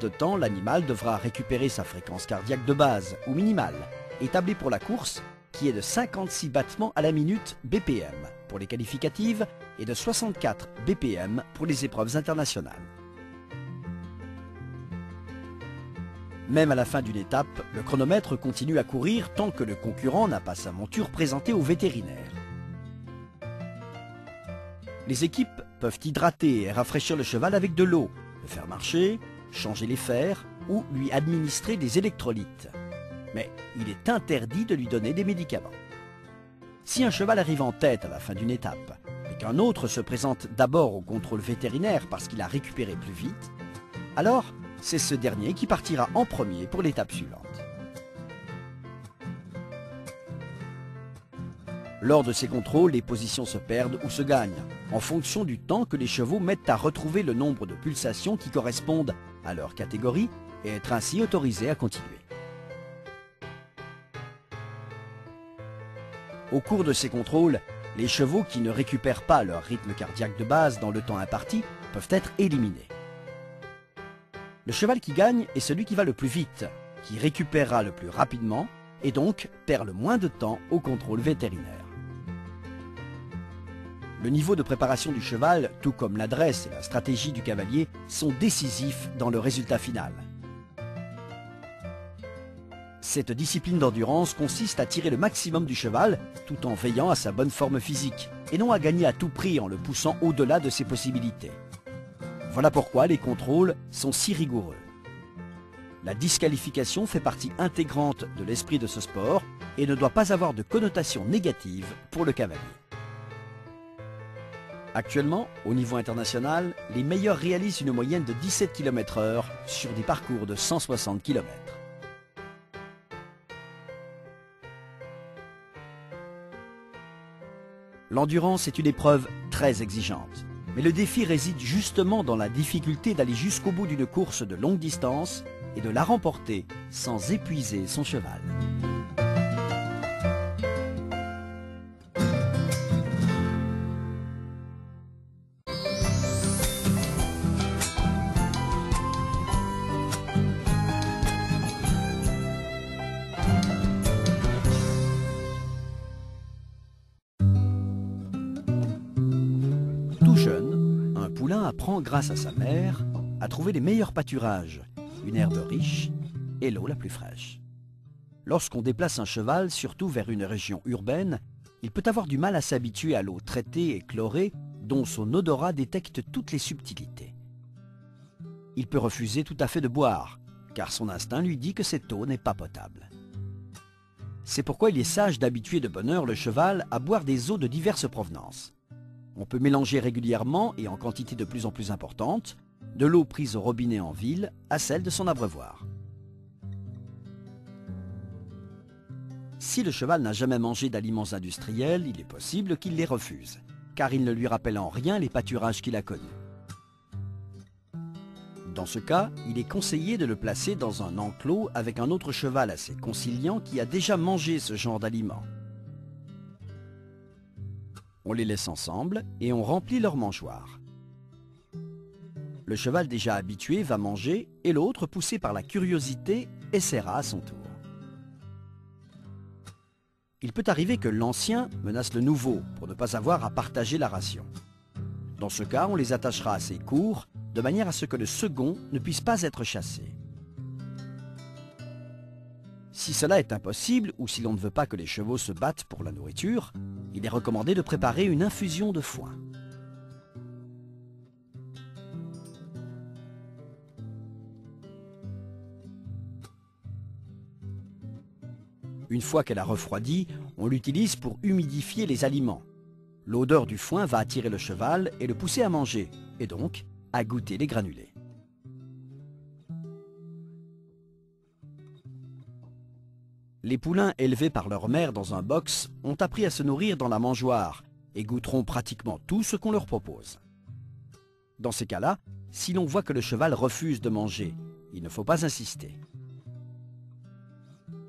de temps, l'animal devra récupérer sa fréquence cardiaque de base, ou minimale, établie pour la course, qui est de 56 battements à la minute BPM pour les qualificatives et de 64 BPM pour les épreuves internationales. Même à la fin d'une étape, le chronomètre continue à courir tant que le concurrent n'a pas sa monture présentée au vétérinaire. Les équipes peuvent hydrater et rafraîchir le cheval avec de l'eau, le faire marcher, changer les fers ou lui administrer des électrolytes. Mais il est interdit de lui donner des médicaments. Si un cheval arrive en tête à la fin d'une étape et qu'un autre se présente d'abord au contrôle vétérinaire parce qu'il a récupéré plus vite, alors c'est ce dernier qui partira en premier pour l'étape suivante. Lors de ces contrôles, les positions se perdent ou se gagnent, en fonction du temps que les chevaux mettent à retrouver le nombre de pulsations qui correspondent à leur catégorie et être ainsi autorisés à continuer. Au cours de ces contrôles, les chevaux qui ne récupèrent pas leur rythme cardiaque de base dans le temps imparti peuvent être éliminés. Le cheval qui gagne est celui qui va le plus vite, qui récupérera le plus rapidement et donc perd le moins de temps au contrôle vétérinaire. Le niveau de préparation du cheval, tout comme l'adresse et la stratégie du cavalier, sont décisifs dans le résultat final. Cette discipline d'endurance consiste à tirer le maximum du cheval tout en veillant à sa bonne forme physique et non à gagner à tout prix en le poussant au-delà de ses possibilités. Voilà pourquoi les contrôles sont si rigoureux. La disqualification fait partie intégrante de l'esprit de ce sport et ne doit pas avoir de connotation négative pour le cavalier. Actuellement, au niveau international, les meilleurs réalisent une moyenne de 17 km/h sur des parcours de 160 km. L'endurance est une épreuve très exigeante, mais le défi réside justement dans la difficulté d'aller jusqu'au bout d'une course de longue distance et de la remporter sans épuiser son cheval. Tout jeune, un poulain apprend grâce à sa mère à trouver les meilleurs pâturages, une herbe riche et l'eau la plus fraîche. Lorsqu'on déplace un cheval, surtout vers une région urbaine, il peut avoir du mal à s'habituer à l'eau traitée et chlorée dont son odorat détecte toutes les subtilités. Il peut refuser tout à fait de boire, car son instinct lui dit que cette eau n'est pas potable. C'est pourquoi il est sage d'habituer de bonne heure le cheval à boire des eaux de diverses provenances. On peut mélanger régulièrement et en quantité de plus en plus importante de l'eau prise au robinet en ville à celle de son abreuvoir. Si le cheval n'a jamais mangé d'aliments industriels, il est possible qu'il les refuse, car ils ne lui rappellent en rien les pâturages qu'il a connus. Dans ce cas, il est conseillé de le placer dans un enclos avec un autre cheval assez conciliant qui a déjà mangé ce genre d'aliments. On les laisse ensemble et on remplit leur mangeoire. Le cheval déjà habitué va manger et l'autre, poussé par la curiosité, essaiera à son tour. Il peut arriver que l'ancien menace le nouveau pour ne pas avoir à partager la ration. Dans ce cas, on les attachera assez courts, de manière à ce que le second ne puisse pas être chassé. Si cela est impossible ou si l'on ne veut pas que les chevaux se battent pour la nourriture, il est recommandé de préparer une infusion de foin. Une fois qu'elle a refroidi, on l'utilise pour humidifier les aliments. L'odeur du foin va attirer le cheval et le pousser à manger, et donc à goûter les granulés. Les poulains élevés par leur mère dans un box ont appris à se nourrir dans la mangeoire et goûteront pratiquement tout ce qu'on leur propose. Dans ces cas-là, si l'on voit que le cheval refuse de manger, il ne faut pas insister.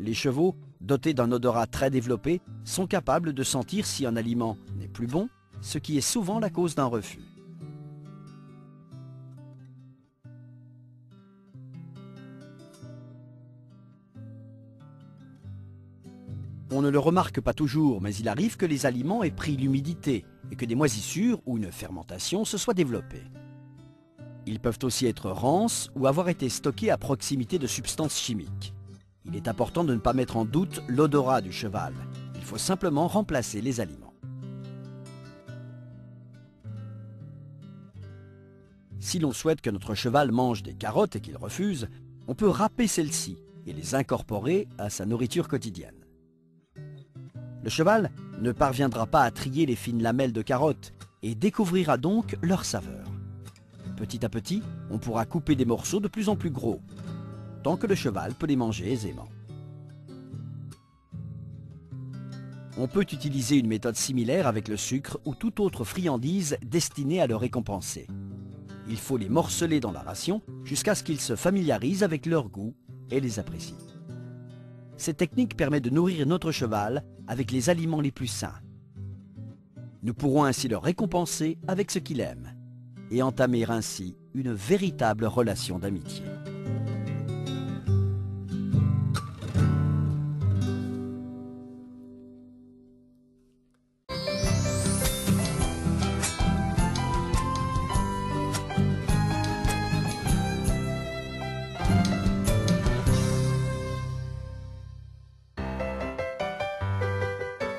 Les chevaux, dotés d'un odorat très développé, sont capables de sentir si un aliment n'est plus bon, ce qui est souvent la cause d'un refus. On ne le remarque pas toujours, mais il arrive que les aliments aient pris l'humidité et que des moisissures ou une fermentation se soient développées. Ils peuvent aussi être rances ou avoir été stockés à proximité de substances chimiques. Il est important de ne pas mettre en doute l'odorat du cheval. Il faut simplement remplacer les aliments. Si l'on souhaite que notre cheval mange des carottes et qu'il refuse, on peut râper celles-ci et les incorporer à sa nourriture quotidienne. Le cheval ne parviendra pas à trier les fines lamelles de carottes et découvrira donc leur saveur. Petit à petit, on pourra couper des morceaux de plus en plus gros, tant que le cheval peut les manger aisément. On peut utiliser une méthode similaire avec le sucre ou toute autre friandise destinée à le récompenser. Il faut les morceler dans la ration jusqu'à ce qu'ils se familiarisent avec leur goût et les apprécient. Cette technique permet de nourrir notre cheval avec les aliments les plus sains. Nous pourrons ainsi le récompenser avec ce qu'il aime et entamer ainsi une véritable relation d'amitié.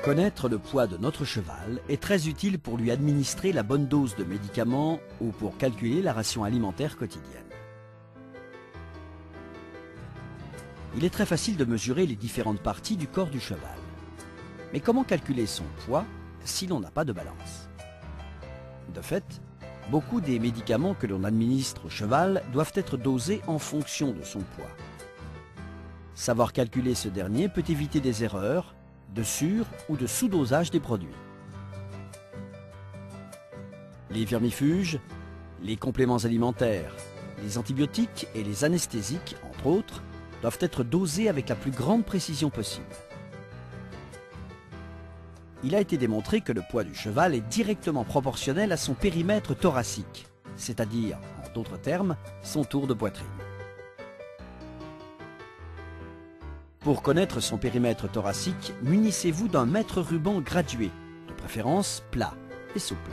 Connaître le poids de notre cheval est très utile pour lui administrer la bonne dose de médicaments ou pour calculer la ration alimentaire quotidienne. Il est très facile de mesurer les différentes parties du corps du cheval. Mais comment calculer son poids si l'on n'a pas de balance? De fait, beaucoup des médicaments que l'on administre au cheval doivent être dosés en fonction de son poids. Savoir calculer ce dernier peut éviter des erreurs, de sur- ou de sous-dosage des produits. Les vermifuges, les compléments alimentaires, les antibiotiques et les anesthésiques, entre autres, doivent être dosés avec la plus grande précision possible. Il a été démontré que le poids du cheval est directement proportionnel à son périmètre thoracique, c'est-à-dire, en d'autres termes, son tour de poitrine. Pour connaître son périmètre thoracique, munissez-vous d'un mètre ruban gradué, de préférence plat et souple.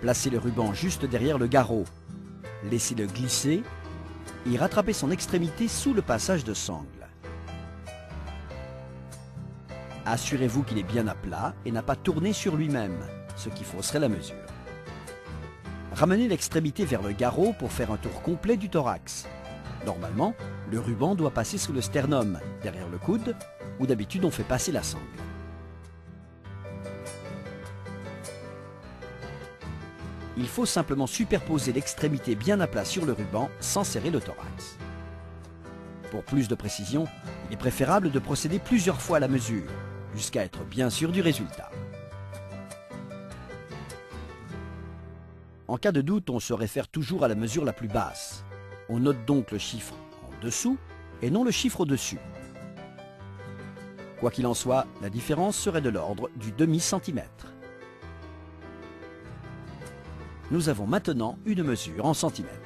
Placez le ruban juste derrière le garrot. Laissez-le glisser et rattrapez son extrémité sous le passage de sangle. Assurez-vous qu'il est bien à plat et n'a pas tourné sur lui-même, ce qui fausserait la mesure. Ramenez l'extrémité vers le garrot pour faire un tour complet du thorax. Normalement, le ruban doit passer sous le sternum, derrière le coude, où d'habitude on fait passer la sangle. Il faut simplement superposer l'extrémité bien à plat sur le ruban sans serrer le thorax. Pour plus de précision, il est préférable de procéder plusieurs fois à la mesure, jusqu'à être bien sûr du résultat. En cas de doute, on se réfère toujours à la mesure la plus basse. On note donc le chiffre en dessous et non le chiffre au-dessus. Quoi qu'il en soit, la différence serait de l'ordre du demi-centimètre. Nous avons maintenant une mesure en centimètres.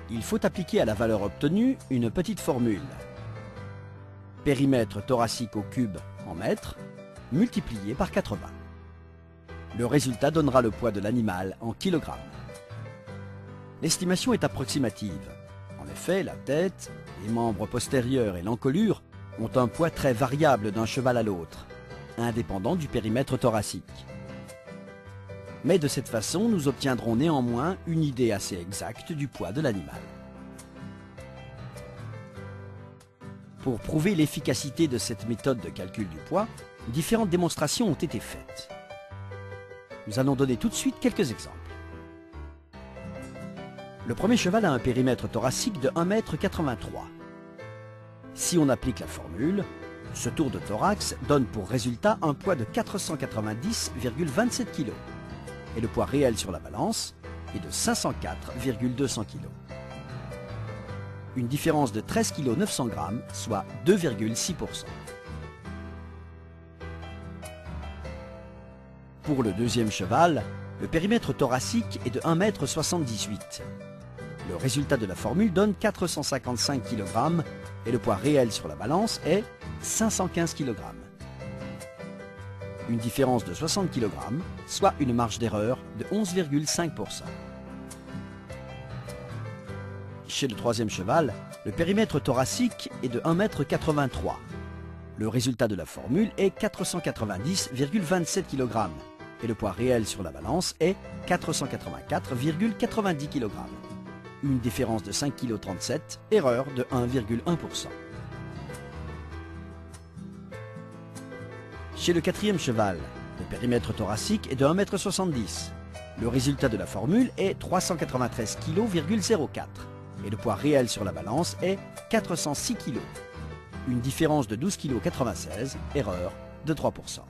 Il faut appliquer à la valeur obtenue une petite formule. Périmètre thoracique au cube en mètres, multiplié par 80. Le résultat donnera le poids de l'animal en kilogrammes. L'estimation est approximative. En effet, la tête, les membres postérieurs et l'encolure ont un poids très variable d'un cheval à l'autre, indépendant du périmètre thoracique. Mais de cette façon, nous obtiendrons néanmoins une idée assez exacte du poids de l'animal. Pour prouver l'efficacité de cette méthode de calcul du poids, différentes démonstrations ont été faites. Nous allons donner tout de suite quelques exemples. Le premier cheval a un périmètre thoracique de 1,83 m. Si on applique la formule, ce tour de thorax donne pour résultat un poids de 490,27 kg et le poids réel sur la balance est de 504,200 kg. Une différence de 13 kg 900 g, soit 2,6 %. Pour le deuxième cheval, le périmètre thoracique est de 1,78 m. Le résultat de la formule donne 455 kg et le poids réel sur la balance est 515 kg. Une différence de 60 kg, soit une marge d'erreur de 11,5%. Chez le troisième cheval, le périmètre thoracique est de 1,83 m. Le résultat de la formule est 490,27 kg et le poids réel sur la balance est 484,90 kg. Une différence de 5,37 kg, erreur de 1,1%. Chez le quatrième cheval, le périmètre thoracique est de 1,70 m. Le résultat de la formule est 393,04 kg et le poids réel sur la balance est 406 kg. Une différence de 12,96 kg, erreur de 3%.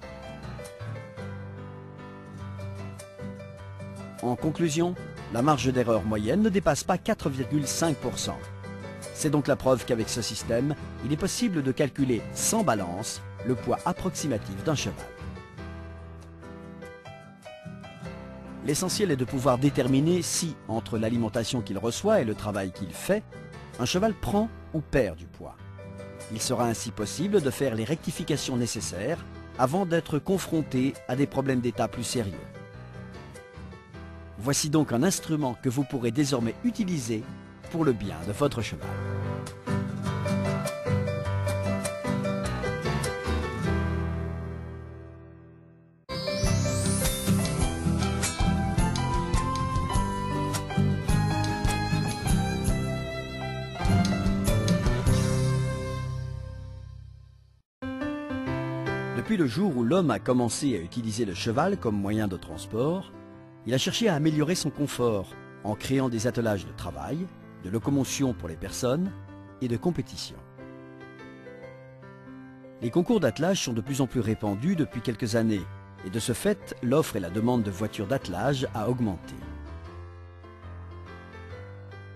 En conclusion, la marge d'erreur moyenne ne dépasse pas 4,5%. C'est donc la preuve qu'avec ce système, il est possible de calculer sans balance le poids approximatif d'un cheval. L'essentiel est de pouvoir déterminer si, entre l'alimentation qu'il reçoit et le travail qu'il fait, un cheval prend ou perd du poids. Il sera ainsi possible de faire les rectifications nécessaires avant d'être confronté à des problèmes d'état plus sérieux. Voici donc un instrument que vous pourrez désormais utiliser pour le bien de votre cheval. Depuis le jour où l'homme a commencé à utiliser le cheval comme moyen de transport, il a cherché à améliorer son confort en créant des attelages de travail, de locomotion pour les personnes et de compétition. Les concours d'attelage sont de plus en plus répandus depuis quelques années et de ce fait, l'offre et la demande de voitures d'attelage a augmenté.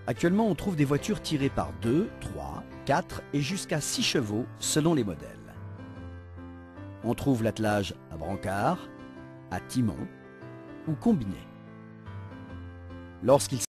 Actuellement, on trouve des voitures tirées par 2, 3, 4 et jusqu'à 6 chevaux selon les modèles. On trouve l'attelage à brancard, à timon ou combiné. Lorsqu'il